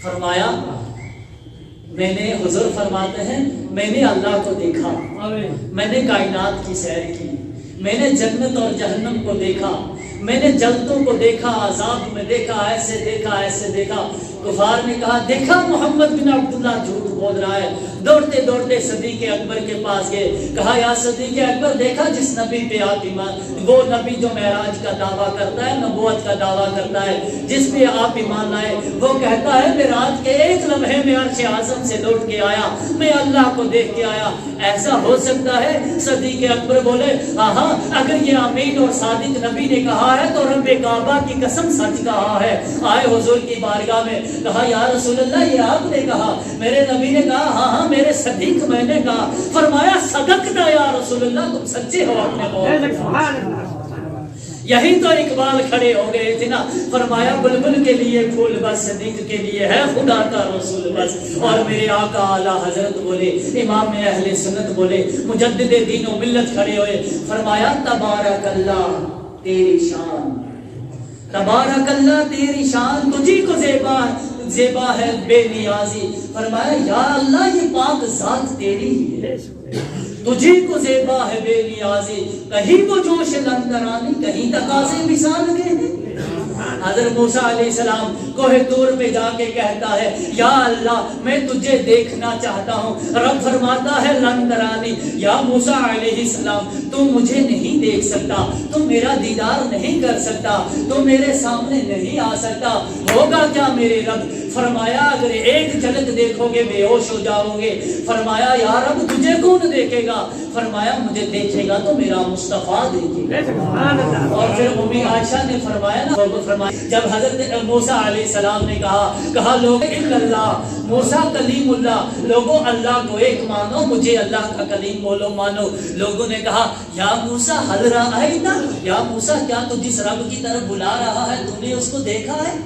فرمایا میں نے، حضور فرماتے ہیں میں نے اللہ کو دیکھا، میں نے کائنات کی سیر کی، میں نے جنت اور جہنم کو دیکھا، میں نے جلتوں کو دیکھا، عذاب میں دیکھا، ایسے دیکھا ایسے دیکھا۔ کفار نے کہا دیکھا محمد بن عبداللہ جھوٹ بول رہا ہے۔ دوڑتے دوڑتے صدیق اکبر کے پاس گئے، کہا یا صدیق اکبر دیکھا جس نبی پہ آپ ایمان، وہ نبی جو معراج کا دعویٰ کرتا ہے، نبوت کا دعویٰ کرتا ہے، جس پہ آپ ایمان لائے، وہ کہتا ہے معراج کے ایک لمحے میں عرش اعظم سے لوٹ کے آیا، میں اللہ کو دیکھ کے آیا۔ ایسا ہو سکتا ہے؟ صدیق اکبر بولے ہاں، اگر یہ امین اور صادق نبی نے کہا ہے تو رب کعبہ کی قسم سچ کہا ہے۔ آئے حضور کی بارگاہ میں، کہا یا رسول اللہ یہ آپ نے کہا؟ میرے نبی نے کہا ہاں میرے صدیق میں نے کہا۔ فرمایا صدقتا یا رسول اللہ، تم سچے ہو اپنے قول۔ یہی تو اقبال کھڑے ہو گئے تھے نا، فرمایا بلبل کے لیے پھول بس، صدیق کے لیے ہے خدا کا رسول بس۔ اور میرے آقا اعلیٰ حضرت بولے، امام اہل سنت بولے، مجدد دین و ملت کھڑے ہوئے، فرمایا تبارک اللہ تیری شان، تبارک اللہ تیری شان، تجھی کو زیبا ہے بے نیازی۔ فرمایا یا اللہ یہ پاک ذات تیری ہی ہے، تجھی کو زیبا ہے بے نیازی، کہیں وہ جوش لندرانی، کہیں تقاضے مثال کے ہیں۔ حضرت موسیٰ علیہ السلام کوہ طور میں جا کے کہتا ہے یا اللہ میں تجھے دیکھنا چاہتا ہوں۔ رب فرماتا ہے لندرانی، یا موسیٰ علیہ السلام تو مجھے نہیں دیکھ سکتا، تو میرا دیدار نہیں کر سکتا، تو میرے سامنے نہیں آ سکتا، ہوگا کیا میرے رب؟ فرمایا اگر ایک جھلک دیکھو گے بے ہوش ہو جاؤ گے۔ فرمایا یا رب تجھے کون دیکھے گا؟ فرمایا مجھے دیکھے گا تو میرا مصطفیٰ دیکھے گا۔ اور پھر امی عائشہ نے فرمایا نا، جب حضرت موسیٰ علیہ السلام نے کہا لوگ اللہ، موسیٰ کلیم اللہ، لوگوں اللہ کو ایک مانو، مجھے اللہ کا کلیم بولو مانو۔ لوگوں نے کہا یا موسیٰ حل رأیت، یا موسیٰ کیا تو جس رب کی طرف بلا رہا ہے تو نے اس کو دیکھا ہے؟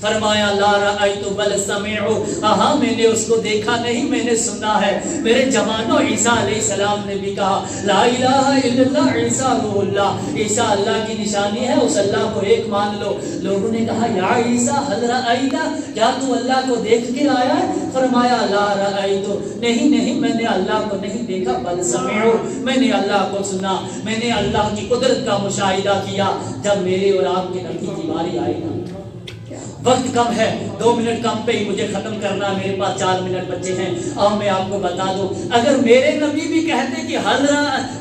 فرمایا لا رأیت بل سمعو، ہاں میں نے اس کو دیکھا نہیں، میں نے سنا ہے۔ میرے جوانوں عیسیٰ علیہ السلام نے بھی کہا لا الہ الا اللہ عیسیٰ روح اللہ، عیسیٰ اللہ کی نشانی ہے، اس اللہ کو ایک مان لو۔ لوگوں نے کہا یا عیسیٰ حل رأیت، کیا تو اللہ کو دیکھ کے آیا ہے؟ فرمایا لا رأیت، نہیں میں نے اللہ کو نہیں دیکھا، بل سمعو، میں نے اللہ کو سنا، میں نے اللہ کی قدرت کا مشاہدہ کیا۔ جب میرے اور آپ کے نبی کی باری آئی نا، وقت کم ہے، 2 منٹ کم پہ ہی مجھے ختم کرنا ہے، میرے پاس 4 منٹ بچے ہیں۔ اب میں آپ کو بتا دوں، اگر میرے نبی بھی کہتے کہ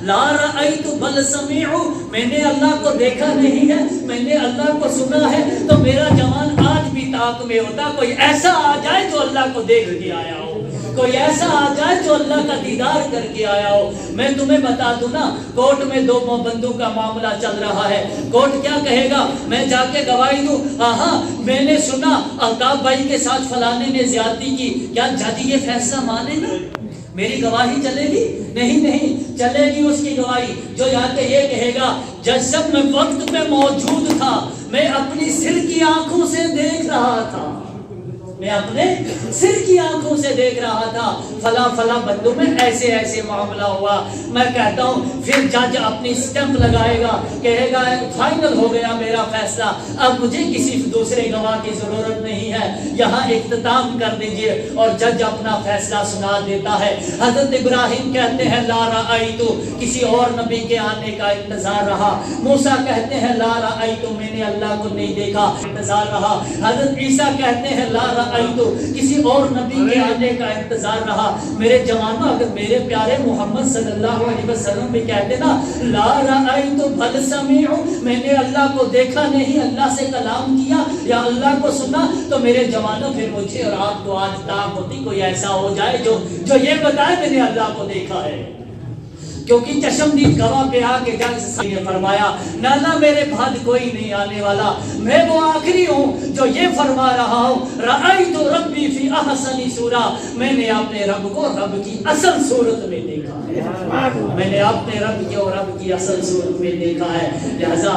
لا رأیت بل سمعو، میں نے اللہ کو دیکھا نہیں ہے، میں نے اللہ کو سنا ہے، تو میرا جوان آج بھی طاق میں ہوتا۔ کوئی ایسا آ جائے جو اللہ کو دیکھ کے آیا ہو، کوئی ایسا آ جائے جو اللہ کا دیدار کر کے آیا ہو۔ میں تمہیں بتا دوں نا، کورٹ میں 2 بندوں کا معاملہ چل رہا ہے، کورٹ کیا کہے گا؟ میں جا کے گواہی دوں ہاں میں نے سنا الطاف بھائی کے ساتھ فلانے نے زیادتی کی، کیا جج یہ فیصلہ مانے گا؟ میری گواہی چلے گی؟ نہیں چلے گی اس کی گواہی جو جا کے یہ کہے گا جج صاحب میں وقت پہ موجود تھا، میں اپنی سر کی آنکھوں سے دیکھ رہا تھا، میں اپنے سر کی آنکھوں سے دیکھ رہا تھا، فلاں بندوں میں ایسے معاملہ ہوا۔ میں کہتا ہوں پھر جج اپنی سٹمپ لگائے گا، کہے گا فائنل ہو گیا میرا فیصلہ، اب مجھے کسی دوسرے گواہ کی ضرورت نہیں ہے، یہاں اختتام کر دیجئے، اور جج اپنا فیصلہ سنا دیتا ہے۔ حضرت ابراہیم کہتے ہیں لا رأیت، کسی اور نبی کے آنے کا انتظار رہا۔ موسیٰ کہتے ہیں لا رأیت، میں نے اللہ کو نہیں دیکھا، انتظار رہا۔ حضرت عیسیٰ کہتے ہیں لا کسی اور نبی کے آنے کا انتظار رہا۔ میرے جوانوں اگر میرے پیارے محمد صلی اللہ علیہ وسلم بھی کہتے نا لا رأیت بل سمعو، میں نے اللہ کو دیکھا نہیں، اللہ سے کلام کیا یا اللہ کو سنا، تو میرے جوانوں پھر مجھے اور آپ کو آج طاق ہوتی کوئی ایسا ہو جائے جو یہ بتائے میں نے اللہ کو دیکھا ہے۔ کیونکہ چشمدید گواہ پہ آ کے جج سے فرمایا نانا میرے بعد کوئی نہیں آنے والا، میں وہ آخری ہوں جو یہ فرما رہا ہوں رأیت ربی فی احسن صورہ، میں نے اپنے رب کو رب کی اصل صورت میں دیکھا ہے، میں نے اپنے رب کی اور رب کی اصل صورت میں دیکھا ہے۔ لہذا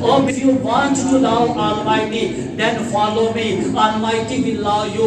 oh if you want to love Almighty then follow me, Almighty will love you।